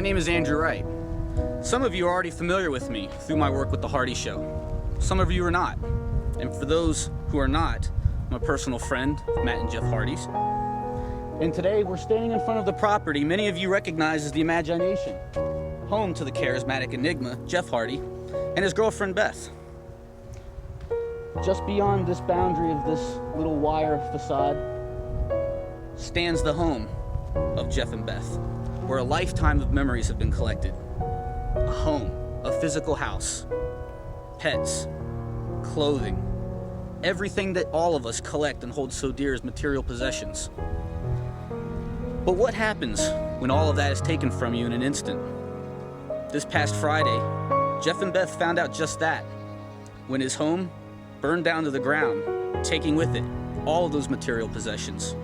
name is Andrew Wright. Some of you are already familiar with me through my work with The Hardy Show. Some of you are not. And for those who are not, I'm a personal friend of Matt and Jeff Hardy's. And today we're standing in front of the property many of you recognize as the Imagination, home to the charismatic enigma, Jeff Hardy, and his girlfriend, Beth. Just beyond this boundary of this little wire facade stands the home of Jeff and Beth, where a lifetime of memories have been collected. A home, a physical house, pets, clothing, everything that all of us collect and hold so dear as material possessions. But what happens when all of that is taken from you in an instant? This past Friday, Jeff and Beth found out just that, when his home burned down to the ground, taking with it all of those material possessions,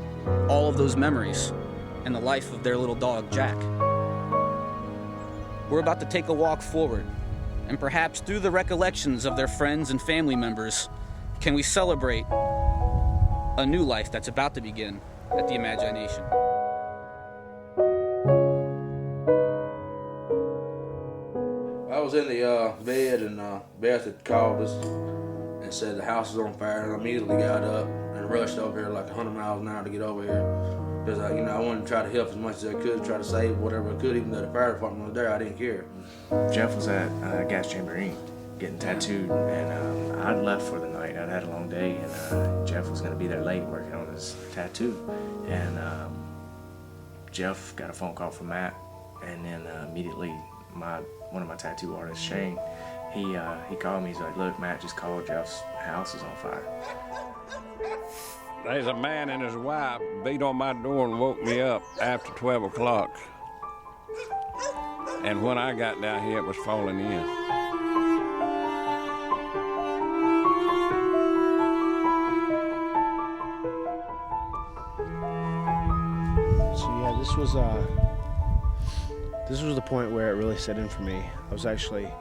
all of those memories, and the life of their little dog, Jack. We're about to take a walk forward, and perhaps through the recollections of their friends and family members, can we celebrate a new life that's about to begin at the Imagination. I was in the bed, and Beth had called us and said the house is on fire, and I immediately got up and rushed over here like 100 miles an hour to get over here. Because I wanted to try to help as much as I could, try to save whatever I could, even though the fire department was there, I didn't care. Jeff was at Gas Chamber Inc. getting tattooed, and I'd left for the night. I'd had a long day, and Jeff was going to be there late working on his tattoo. And Jeff got a phone call from Matt, and then immediately one of my tattoo artists, Shane, he called me. He's like, "Look, Matt just called. Jeff's house is on fire." There's a man and his wife beat on my door and woke me up after 12 o'clock. And when I got down here, it was falling in. So yeah, this was the point where it really set in for me. I was actually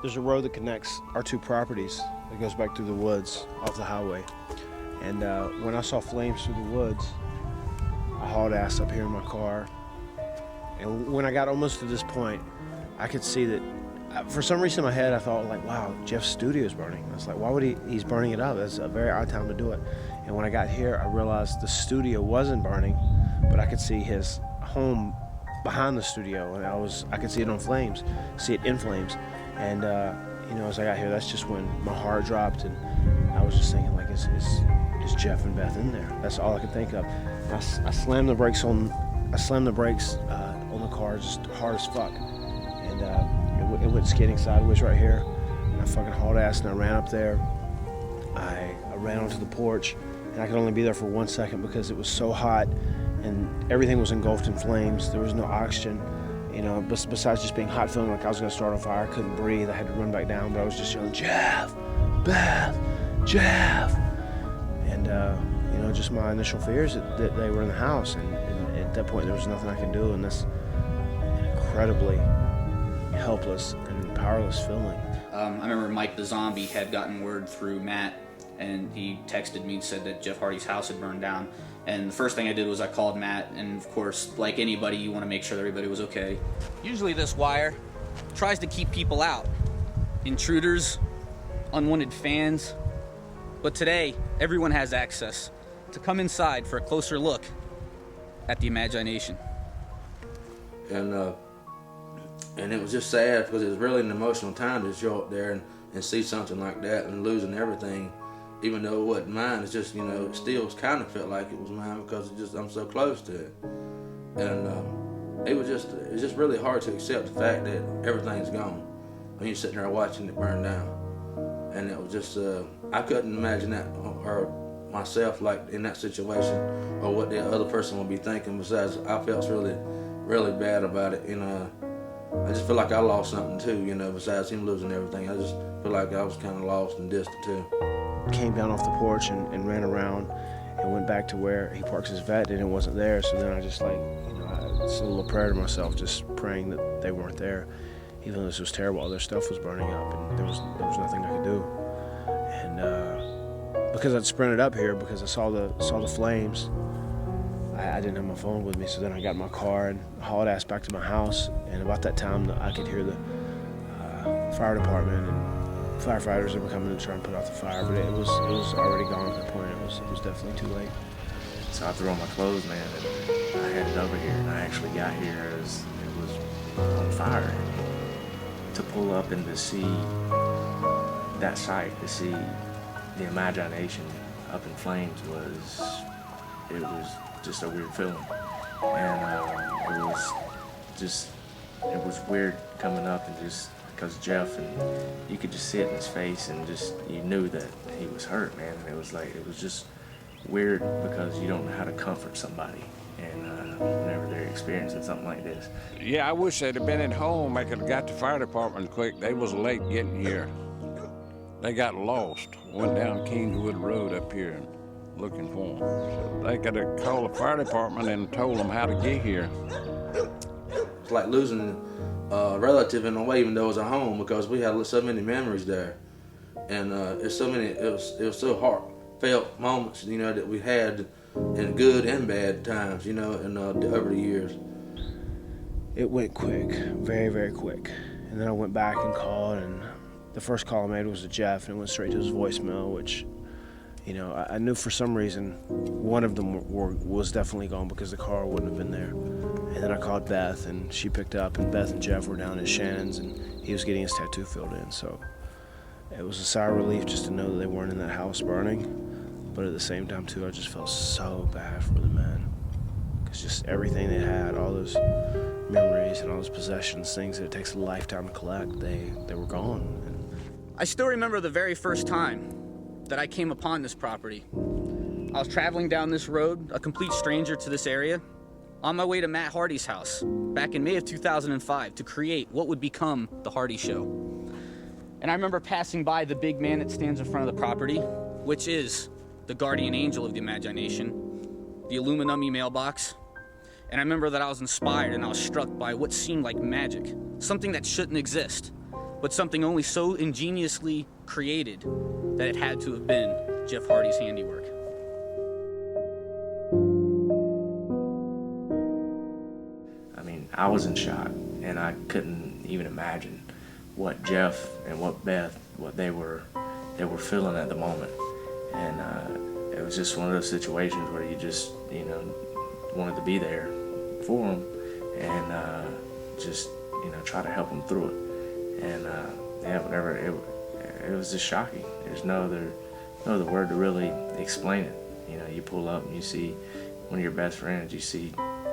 there's a road that connects our two properties that goes back through the woods off the highway. And when I saw flames through the woods, I hauled ass up here in my car. And when I got almost to this point, I could see that, for some reason in my head, I thought, like, wow, Jeff's studio is burning. I was like, why would he's burning it up? That's a very odd time to do it. And when I got here, I realized the studio wasn't burning, but I could see his home behind the studio, and I could see it on flames, see it in flames. And as I got here, that's just when my heart dropped, and I was just thinking, like, is Jeff and Beth in there? That's all I could think of. I slammed the brakes on the car just hard as fuck, and it went skidding sideways right here. And I fucking hauled ass, and I ran up there. I ran onto the porch, and I could only be there for 1 second because it was so hot, and everything was engulfed in flames. There was no oxygen. Besides just being hot, feeling like I was going to start on fire, I couldn't breathe. I had to run back down, but I was just yelling, "Jeff, Beth, Jeff!" And just my initial fears that they were in the house, and at that point there was nothing I could do, and that's an incredibly helpless and powerless feeling. I remember Mike the Zombie had gotten word through Matt, and he texted me and said that Jeff Hardy's house had burned down. And the first thing I did was I called Matt, and of course, like anybody, you want to make sure that everybody was okay. Usually this wire tries to keep people out. Intruders, unwanted fans. But today, everyone has access to come inside for a closer look at the Imagination. And it was just sad because it was really an emotional time to show up there and see something like that and losing everything. Even though it wasn't mine, it's just, it still kind of felt like it was mine because I'm so close to it. And it was just really hard to accept the fact that everything's gone when you're sitting there watching it burn down. And it was just, I couldn't imagine that or myself like in that situation or what the other person would be thinking. Besides, I felt really, really bad about it. I just feel like I lost something too, besides him losing everything. I just feel like I was kind of lost and distant too. Came down off the porch and ran around and went back to where he parks his vet, and it wasn't there. So then I just I said a little prayer to myself, just praying that they weren't there. Even though this was terrible, all their stuff was burning up, and there was nothing I could do. And because I'd sprinted up here because I saw the flames, I didn't have my phone with me, so then I got in my car and hauled ass back to my house. And about that time, I could hear the fire department and firefighters that were coming to try and put out the fire, but it was already gone at that point. It was definitely too late. So I threw on my clothes, man, and I headed over here, and I actually got here as it was on fire. To pull up and to see that sight, to see the imagination up in flames it was just a weird feeling. And it was weird coming up and just because Jeff, and you could just see it in his face and just, you knew that he was hurt, man. And it was just weird because you don't know how to comfort somebody. And whenever they're experiencing something like this. Yeah, I wish they'd have been at home. They could have got the fire department quick. They was late getting here. They got lost. Went down Kingswood Road up here and looking for them. So they could have called the fire department and told them how to get here. It's like losing a relative in a way, even though it was a home, because we had so many memories there. And there's so many, it was so heartfelt moments, that we had in good and bad times, and over the years. It went quick, very, very quick. And then I went back and called, and the first call I made was to Jeff, and it went straight to his voicemail, which, I knew for some reason one of them was definitely gone because the car wouldn't have been there. And then I called Beth, and she picked up, and Beth and Jeff were down at Shannon's, and he was getting his tattoo filled in. So it was a sigh of relief just to know that they weren't in that house burning. But at the same time, too, I just felt so bad for the men. Because just everything they had, all those memories and all those possessions, things that it takes a lifetime to collect, they were gone. And I still remember the very first time that I came upon this property. I was traveling down this road, a complete stranger to this area, on my way to Matt Hardy's house back in May of 2005 to create what would become the Hardy Show. And I remember passing by the big man that stands in front of the property, which is the guardian angel of the imagination, the aluminum mailbox. And I remember that I was inspired and I was struck by what seemed like magic, something that shouldn't exist, but something only so ingeniously created that it had to have been Jeff Hardy's handiwork. I mean, I was in shock, and I couldn't even imagine what Jeff and what Beth, what they were feeling at the moment. And it was just one of those situations where you just, wanted to be there for them and just, try to help them through it. And whenever it was just shocking. There's no other word to really explain it. You pull up and you see one of your best friends. You see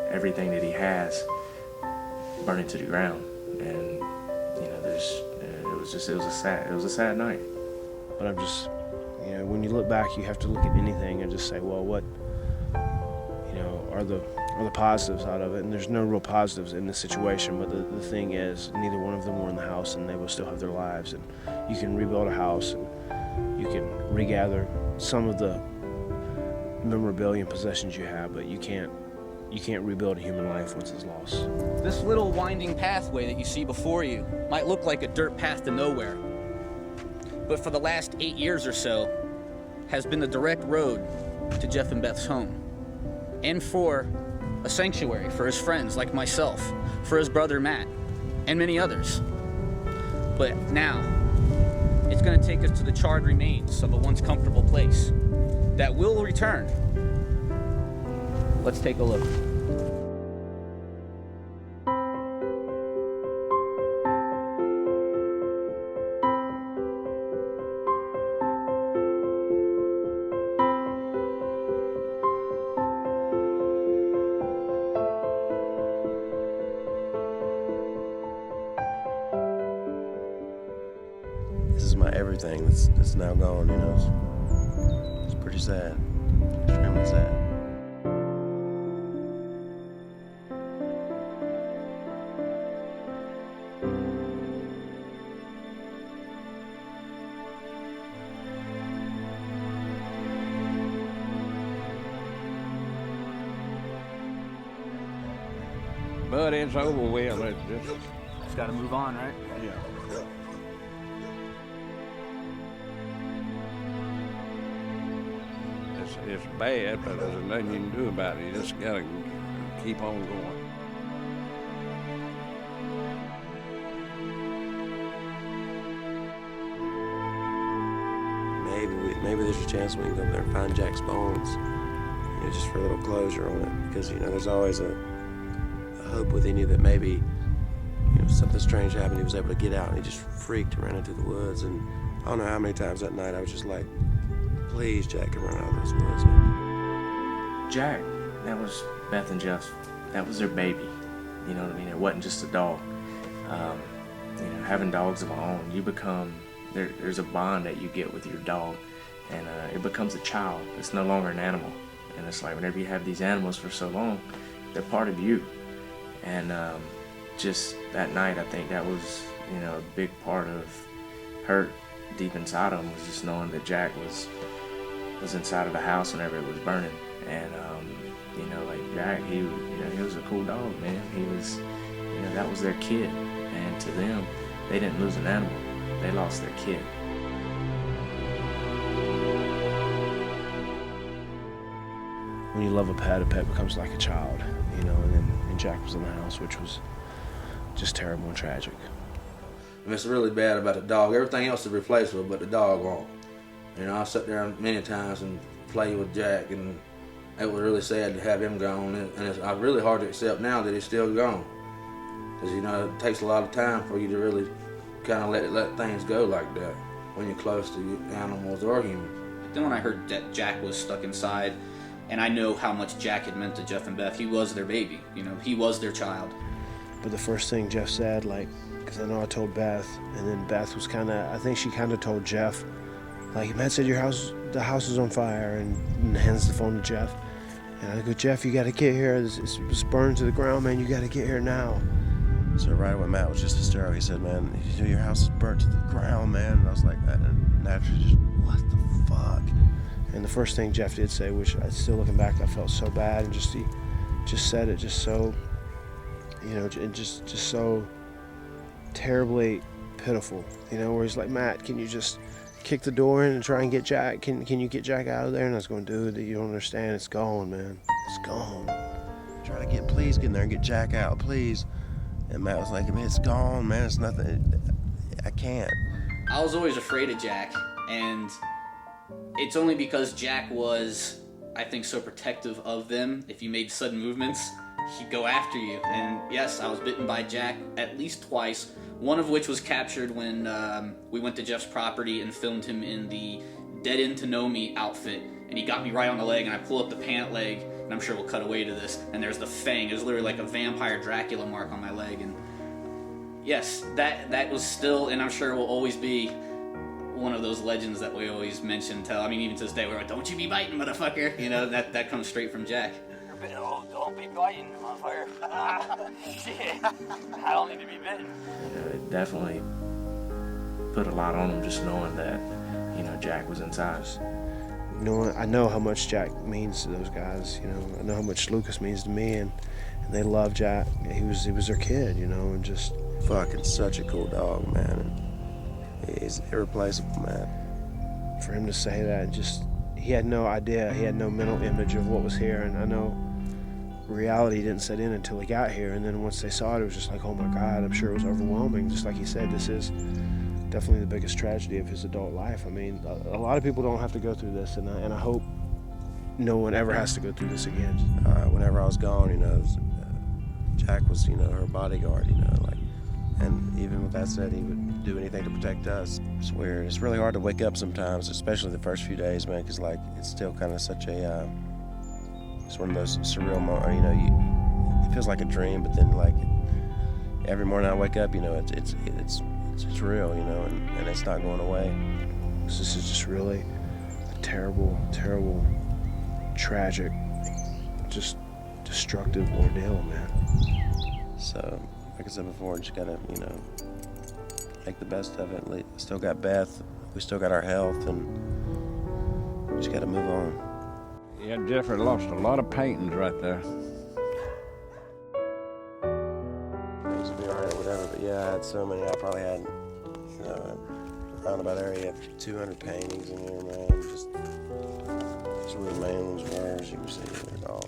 everything that he has burning to the ground, and it was a sad night. But I'm just, when you look back, you have to look at anything and just say, well, what, are the positives out of it? And there's no real positives in this situation, but the thing is, neither one of them were in the house, and they will still have their lives. And you can rebuild a house, and you can regather some of the memorabilia and possessions you have, but you can't rebuild a human life once it's lost. This little winding pathway that you see before you might look like a dirt path to nowhere, but for the last 8 years or so has been the direct road to Jeff and Beth's home, and for a sanctuary for his friends like myself, for his brother Matt, and many others. But now, it's going to take us to the charred remains of a once comfortable place that will return. Let's take a look. This is my everything that's now gone, It's pretty sad, extremely sad. But it's over with. Just got to move on, right? Yeah. it's bad, but there's nothing you can do about it. You just gotta keep on going. Maybe there's a chance we can go up there and find Jack's bones, you know, just for a little closure on it, because you know there's always a hope within you that maybe, you know, something strange happened. He was able to get out and he just freaked and ran into the woods. And I don't know how many times that night I was just like, please, Jack, can run out of those woods. Jack, that was Beth and Jeff's, that was their baby. You know what I mean? It wasn't just a dog. You know, having dogs of our own, you become, there's a bond that you get with your dog, and it becomes a child. It's no longer an animal. And it's like whenever you have these animals for so long, they're part of you. And just that night, I think that was, you know, a big part of hurt deep inside him, was just knowing that Jack was inside of the house whenever it was burning. And you know, like Jack, he was a cool dog, man. He was, you know, that was their kid. And to them, they didn't lose an animal, they lost their kid. When you love a pet becomes like a child, you know, and Jack was in the house, which was just terrible and tragic. And it's really bad about the dog. Everything else is replaceable, but the dog won't. You know, I sat there many times and played with Jack, and it was really sad to have him gone. And it's really hard to accept now that he's still gone. Because, you know, it takes a lot of time for you to really kind of let things go like that when you're close to animals or humans. Then when I heard that Jack was stuck inside, and I know how much Jack had meant to Jeff and Beth, he was their baby, you know, he was their child. But the first thing Jeff said, like, because I know I told Beth, and then Beth was I think she kind of told Jeff, like, Matt said the house is on fire, and hands the phone to Jeff. And I go, Jeff, you got to get here. It's burned to the ground, man. You got to get here now. So right away, Matt was just hysterical. He said, man, you know, your house is burnt to the ground, man. And I was like, naturally just, what the fuck? And the first thing Jeff did say, which still looking back, I felt so bad, and he just said it just so, you know, and just so terribly pitiful, you know, where he's like, Matt, can you just kick the door in and try and get Jack? Can you get Jack out of there? And I was going, dude, you don't understand. It's gone, man. It's gone. Try to please get in there and get Jack out, please. And Matt was like, man, it's gone, man. It's nothing. I can't. I was always afraid of Jack, and it's only because Jack was, I think, so protective of them. If you made sudden movements, he'd go after you. And yes, I was bitten by Jack at least twice, one of which was captured when we went to Jeff's property and filmed him in the Dead End to Know Me outfit. And he got me right on the leg, and I pull up the pant leg, and I'm sure we'll cut away to this, and there's the fang. There's literally like a vampire Dracula mark on my leg. And yes, that was still, and I'm sure will always be, one of those legends that we always mention, tell. I mean, even to this day, we're like, don't you be biting, motherfucker. You know, that comes straight from Jack. Don't be biting, motherfucker. Shit, I don't need to be bitten. You know, it definitely put a lot on him just knowing that, you know, Jack was inside. You know, I know how much Jack means to those guys. You know, I know how much Lucas means to me, and they love Jack. He was their kid, you know, and just Fucking such a cool dog, man. He's irreplaceable, man. For him to say that, he had no idea, he had no mental image of what was here, and I know reality didn't set in until he got here, and then once they saw it, it was just like, oh my God, I'm sure it was overwhelming. Just like he said, this is definitely the biggest tragedy of his adult life. I mean, a lot of people don't have to go through this, and I hope no one ever has to go through this again. Whenever I was gone, you know, Jack was, you know, her bodyguard, you know, like, and even with that said, he would do anything to protect us. It's weird. It's really hard to wake up sometimes, especially the first few days, man, because, like, it's still kind of such a, it's one of those surreal moments, you know, it feels like a dream, but then, like, every morning I wake up, you know, it's real, you know, and it's not going away. This is just really a terrible, terrible, tragic, just destructive ordeal, man. So, like I said before, just gotta, you know, make the best of it. Still got Beth, we still got our health, and we just gotta move on. Yeah, Jeffrey lost a lot of paintings right there. Things will be all right or whatever, but yeah, I had so many. I probably had, you know, a roundabout area of 200 paintings in here, man. Just That's where the main ones were, as you can see, they're gone.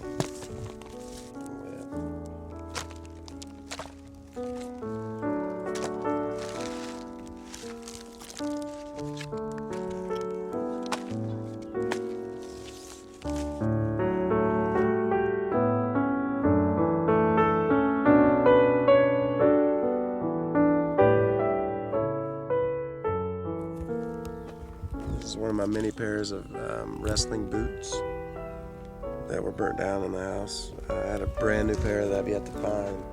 This is one of my many pairs of wrestling boots that were burnt down in the house. I had a brand new pair that I've yet to find.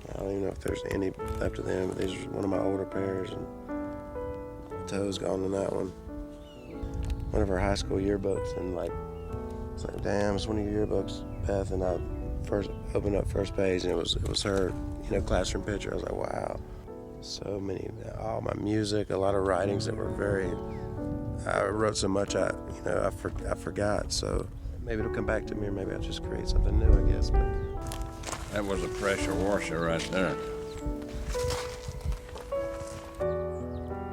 I don't even know if there's any left of them, but these are one of my older pairs, and the toe's gone on that one. One of our high school yearbooks, and it's like, damn, it's one of your yearbooks, Beth, and I first opened up first page, and it was her, classroom picture. I was like, wow. So many, all my music, a lot of writings that were I wrote so much I forgot, so maybe it'll come back to me, or maybe I'll just create something new, I guess. But That was a pressure washer right there.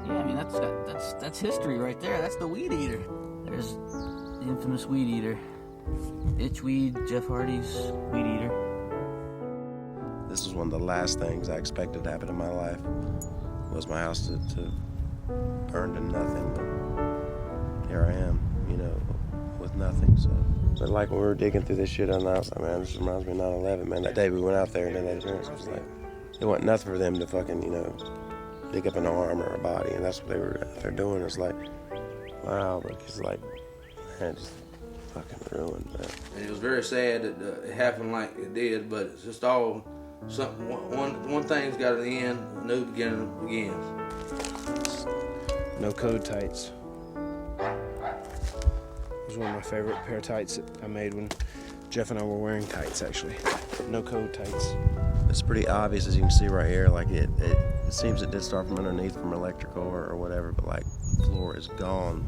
Yeah, I mean, that's history right there. That's the weed eater. There's the infamous weed eater. Itchweed, Jeff Hardy's weed eater. this is one of the last things I expected to happen in my life, was my house to burn to nothing. But here I am, with nothing. So, but like when we were digging through this shit on the house, man, this reminds me of 9/11, man. That day we went out there and then that appearance was like, it wasn't nothing for them to fucking, dig up an arm or a body, and that's what they were out there doing. It's like, wow, but it's like, man, just fucking ruined, man. And it was very sad that it happened like it did, but it's just all something. One thing's got an end, a new beginning begins. No code tights. It was one of my favorite pair of tights that I made when Jeff and I were wearing tights, actually. No code tights. It's pretty obvious, as you can see right here, like it seems it did start from underneath from electrical or whatever, but like the floor is gone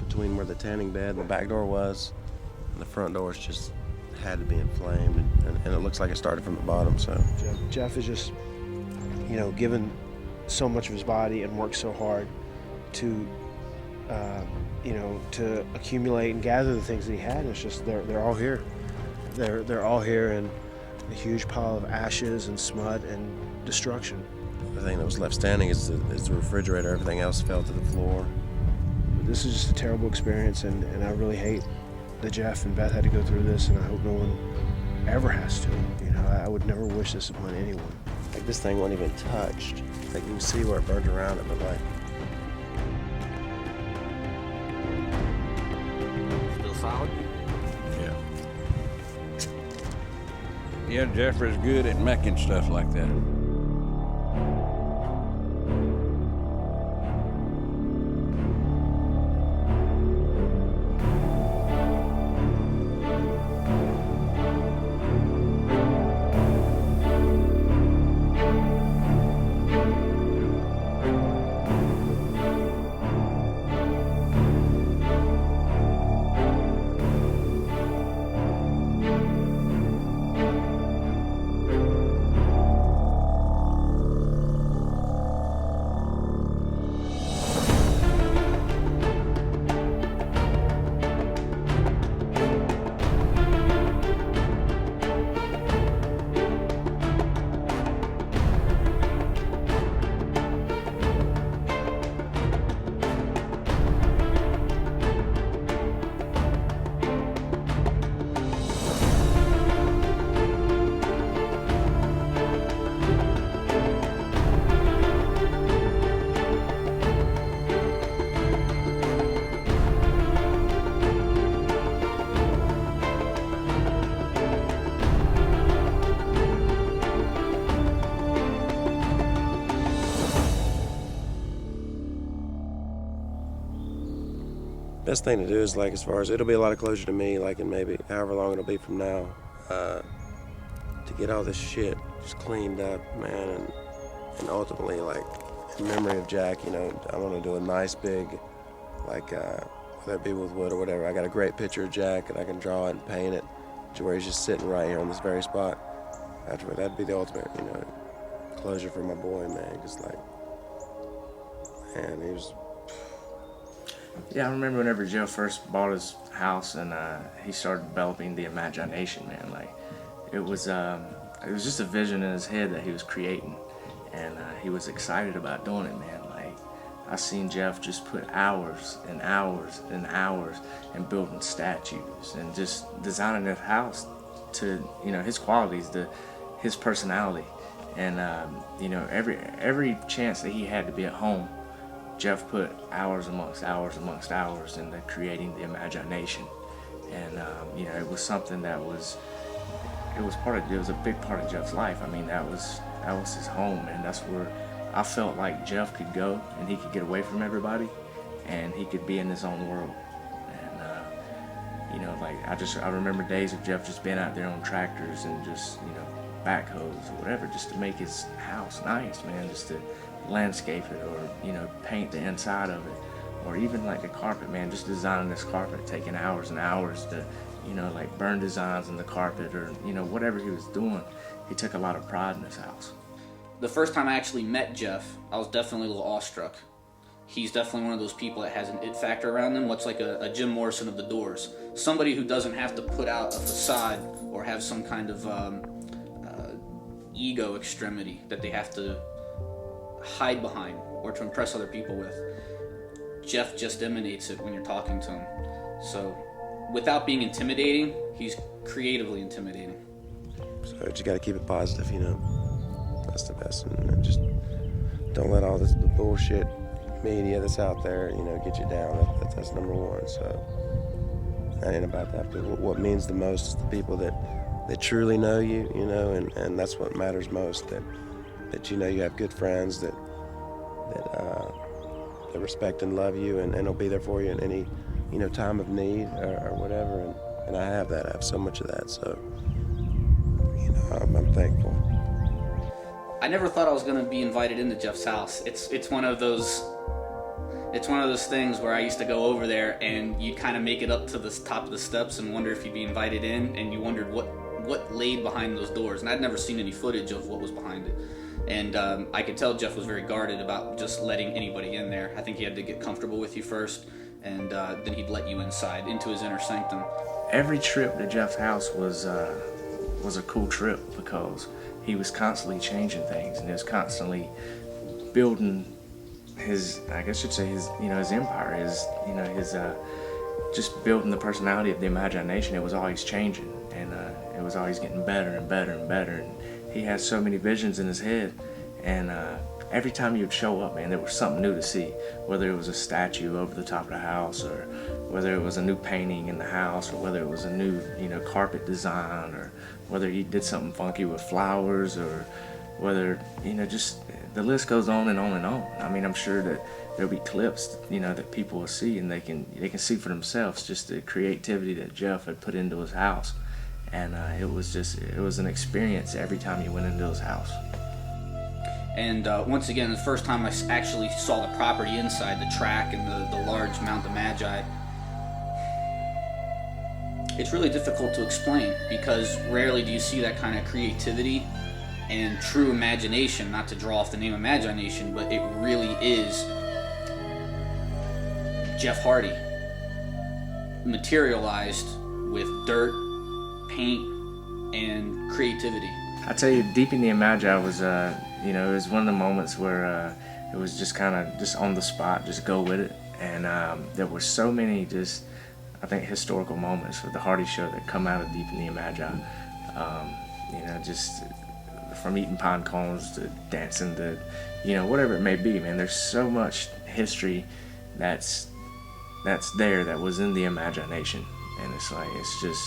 between where the tanning bed and the back door was, and the front doors just had to be inflamed, and it looks like it started from the bottom. So Jeff is just, given so much of his body and worked so hard to, to accumulate and gather the things that he had. And it's just they're all here. They're all here in a huge pile of ashes and smut and destruction. the thing that was left standing is the refrigerator. Everything else fell to the floor. But this is just a terrible experience, and I really hate that Jeff and Beth had to go through this, and I hope no one ever has to. I would never wish this upon anyone. Like, this thing wasn't even touched. Like, you can see where it burned around it, but like, Still solid? Yeah. Yeah, Jeffrey's good at making stuff like that. best thing to do is, like, as far as, it'll be a lot of closure to me, like, in maybe however long it'll be from now, to get all this shit just cleaned up, man, and ultimately, like, in memory of Jack, I want to do a nice big, like, whether it be with wood or whatever. I got a great picture of Jack, and I can draw it and paint it to where he's just sitting right here on this very spot. After that'd be the ultimate, closure for my boy, man. Because, like, man, he was. Yeah, I remember whenever Joe first bought his house, and he started developing the imagination, man. Like, it was just a vision in his head that he was creating, and he was excited about doing it, man. Like, I seen Jeff just put hours and hours and hours in building statues and just designing his house to, you know, his qualities, his personality, and you know, every chance that he had to be at home, Jeff put hours amongst hours amongst hours into creating the imagination, and you know, it was something that was it was a big part of Jeff's life. I mean, that was his home, and that's where I felt like Jeff could go and he could get away from everybody, and he could be in his own world. And you know, like, I remember days of Jeff just being out there on tractors and just, you know, backhoes or whatever, just to make his house nice, man, just to landscape it, or, you know, paint the inside of it, or even like the carpet, man, just designing this carpet, taking hours and hours to, you know, like burn designs in the carpet, or, you know, whatever he was doing. He took a lot of pride in his house. The first time I actually met Jeff, I was definitely a little awestruck. He's definitely one of those people that has an it factor around him, much like a Jim Morrison of the Doors. Somebody who doesn't have to put out a facade or have some kind of ego extremity that they have to hide behind or to impress other people with. Jeff just emanates it when you're talking to him. So, without being intimidating, he's creatively intimidating. So you got to keep it positive, you know. That's the best, and just don't let all the bullshit media that's out there, you know, get you down. That's number one. So that ain't about that. But what means the most is the people that truly know you, you know, and that's what matters most. That you know you have good friends that respect and love you, and will be there for you in any, you know, time of need or whatever. And I have that. I have so much of that. So, you know, I'm thankful. I never thought I was going to be invited into Jeff's house. It's one of those things where I used to go over there and you'd kind of make it up to the top of the steps and wonder if you'd be invited in, and you wondered what laid behind those doors. And I'd never seen any footage of what was behind it. And I could tell Jeff was very guarded about just letting anybody in there. I think he had to get comfortable with you first, and then he'd let you inside into his inner sanctum. Every trip to Jeff's house was a cool trip, because he was constantly changing things, and he was constantly building his, I guess you'd say, his, you know, his empire, his just building the personality of the imagination. It was always changing, and it was always getting better and better and better. And he had so many visions in his head, and every time you'd show up, man, there was something new to see. Whether it was a statue over the top of the house, or whether it was a new painting in the house, or whether it was a new, you know, carpet design, or whether he did something funky with flowers, or whether, you know, just the list goes on and on and on. I mean, I'm sure that there'll be clips, you know, that people will see, and they can see for themselves just the creativity that Jeff had put into his house. And it was an experience every time you went into his house. And once again, the first time I actually saw the property inside, the track and the large Mount of Magi, it's really difficult to explain, because rarely do you see that kind of creativity and true imagination, not to draw off the name Imagination, but it really is Jeff Hardy materialized with dirt, paint, and creativity. I tell you, Deep in the Magi was, you know, it was one of the moments where it was just kind of just on the spot, just go with it. And there were so many just, I think, historical moments with the Hardy Show that come out of Deep in the Magi. You know, just from eating pine cones to dancing to, you know, whatever it may be, man. There's so much history that's there that was in the imagination. And it's like, it's just,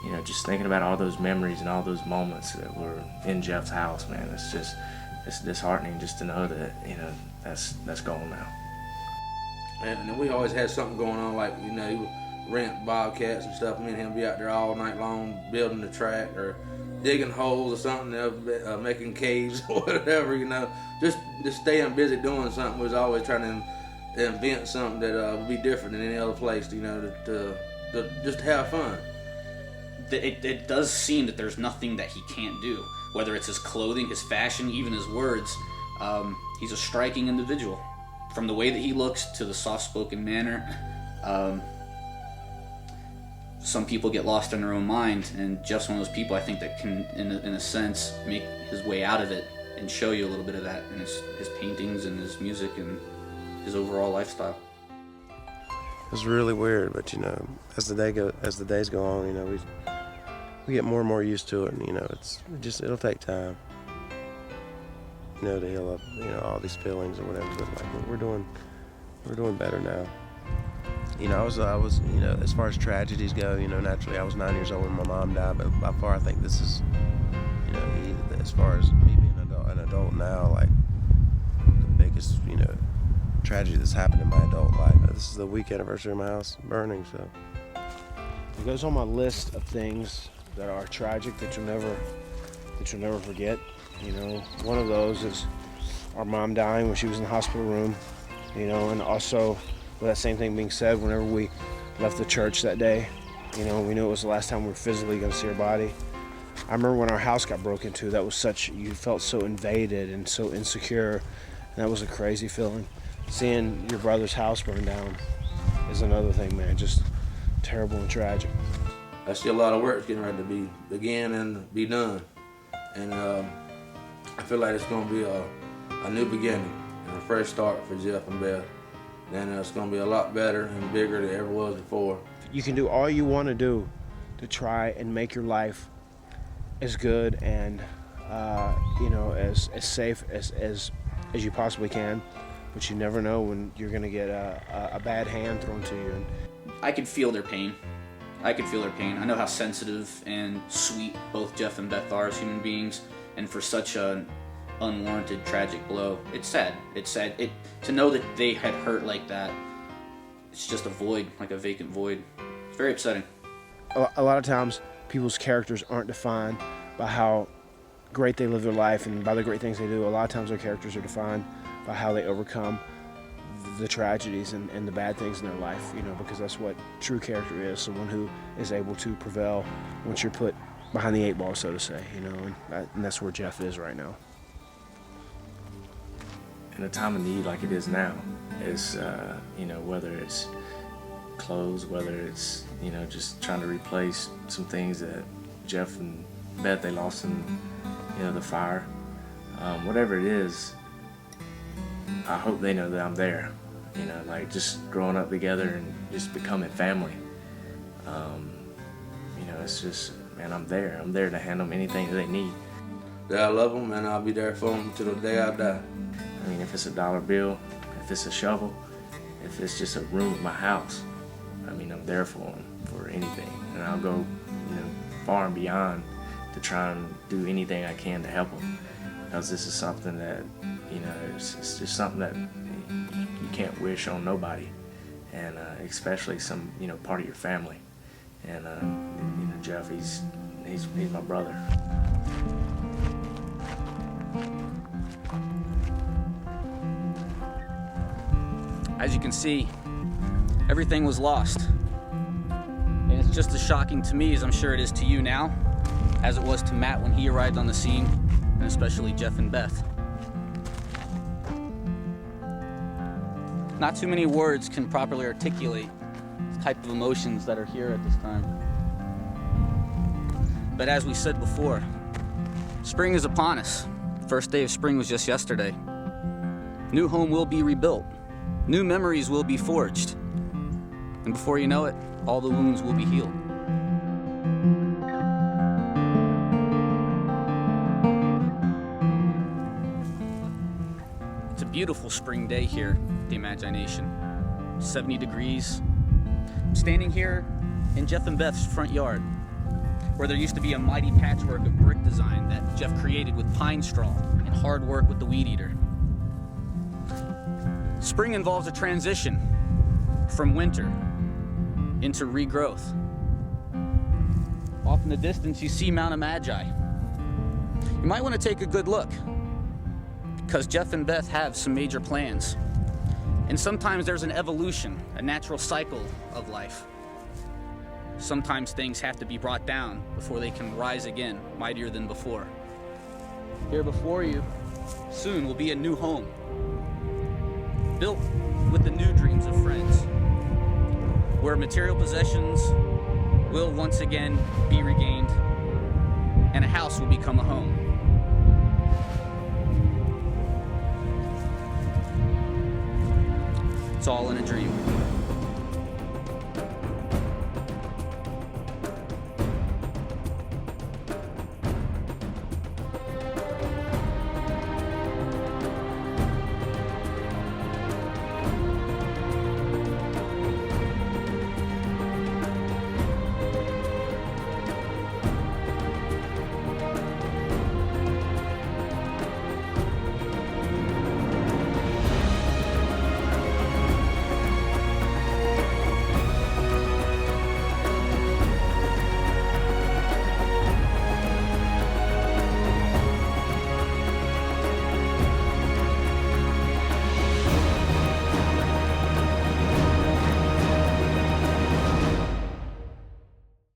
you know, just thinking about all those memories and all those moments that were in Jeff's house, man. It's disheartening just to know that, you know, that's gone now. And we always had something going on, like, you know, he would rent bobcats and stuff. Me and him be out there all night long building the track or digging holes or something, making caves or whatever, you know. Just staying busy doing something. We was always trying to invent something that would be different than any other place, you know, to just have fun. It does seem that there's nothing that he can't do, whether it's his clothing, his fashion, even his words. He's a striking individual, from the way that he looks to the soft-spoken manner. some people get lost in their own mind, and Jeff's one of those people, I think, that can, in a sense, make his way out of it and show you a little bit of that in his paintings and his music and his overall lifestyle. It's really weird, but you know, as the days go on, you know, we get more and more used to it, and you know, it'll take time, you know, to heal up, you know, all these feelings or whatever. But like we're doing better now. You know, I was, you know, as far as tragedies go, you know, naturally I was 9 years old when my mom died, but by far I think this is, you know, as far as me being an adult now, like the biggest, you know, tragedy that's happened in my adult life. This is the week anniversary of my house burning, so. It goes on my list of things that are tragic that you'll never forget. You know, one of those is our mom dying when she was in the hospital room, you know, and also with that same thing being said, whenever we left the church that day, you know, we knew it was the last time we were physically going to see her body. I remember when our house got broken into, that was such, you felt so invaded and so insecure, and that was a crazy feeling. Seeing your brother's house burn down is another thing, man, just terrible and tragic. That's still a lot of work getting ready to begin and be done. And I feel like it's going to be a new beginning and a fresh start for Jeff and Beth. And it's going to be a lot better and bigger than it ever was before. You can do all you want to do to try and make your life as good and you know, as safe as you possibly can, but you never know when you're going to get a bad hand thrown to you. I could feel their pain. I know how sensitive and sweet both Jeff and Beth are as human beings, and for such an unwarranted, tragic blow, it's sad. To know that they had hurt like that, it's just a void, like a vacant void. It's very upsetting. A lot of times, people's characters aren't defined by how great they live their life and by the great things they do. A lot of times, their characters are defined by how they overcome the tragedies and the bad things in their life, you know, because that's what true character is, someone who is able to prevail once you're put behind the 8 ball, so to say, you know, and that's where Jeff is right now. In a time of need like it is now, is you know, whether it's clothes, whether it's, you know, just trying to replace some things that Jeff and Beth, they lost in, you know, the fire, whatever it is, I hope they know that I'm there, you know, like just growing up together and just becoming family. You know, it's just, man, I'm there to hand them anything that they need. That I love them, and I'll be there for them till the day I die. I mean, if it's a dollar bill, if it's a shovel, if it's just a room in my house, I mean, I'm there for them for anything. And I'll go, you know, far and beyond to try and do anything I can to help them. Because this is something that, you know, it's just something that you can't wish on nobody. And especially some, you know, part of your family. And, you know, Jeff, he's my brother. As you can see, everything was lost. And it's just as shocking to me as I'm sure it is to you now, as it was to Matt when he arrived on the scene, and especially Jeff and Beth. Not too many words can properly articulate the type of emotions that are here at this time. But as we said before, spring is upon us. First day of spring was just yesterday. New home will be rebuilt. New memories will be forged. And before you know it, all the wounds will be healed. It's a beautiful spring day here at the Imagination. 70 degrees. I'm standing here in Jeff and Beth's front yard, where there used to be a mighty patchwork of brick design that Jeff created with pine straw and hard work with the weed eater. Spring involves a transition from winter into regrowth. Off in the distance, you see Mount Magi. You might want to take a good look, because Jeff and Beth have some major plans. And sometimes there's an evolution, a natural cycle of life. Sometimes things have to be brought down before they can rise again, mightier than before. Here before you, soon will be a new home, built with the new dreams of friends, where material possessions will once again be regained, and a house will become a home. It's all in a dream.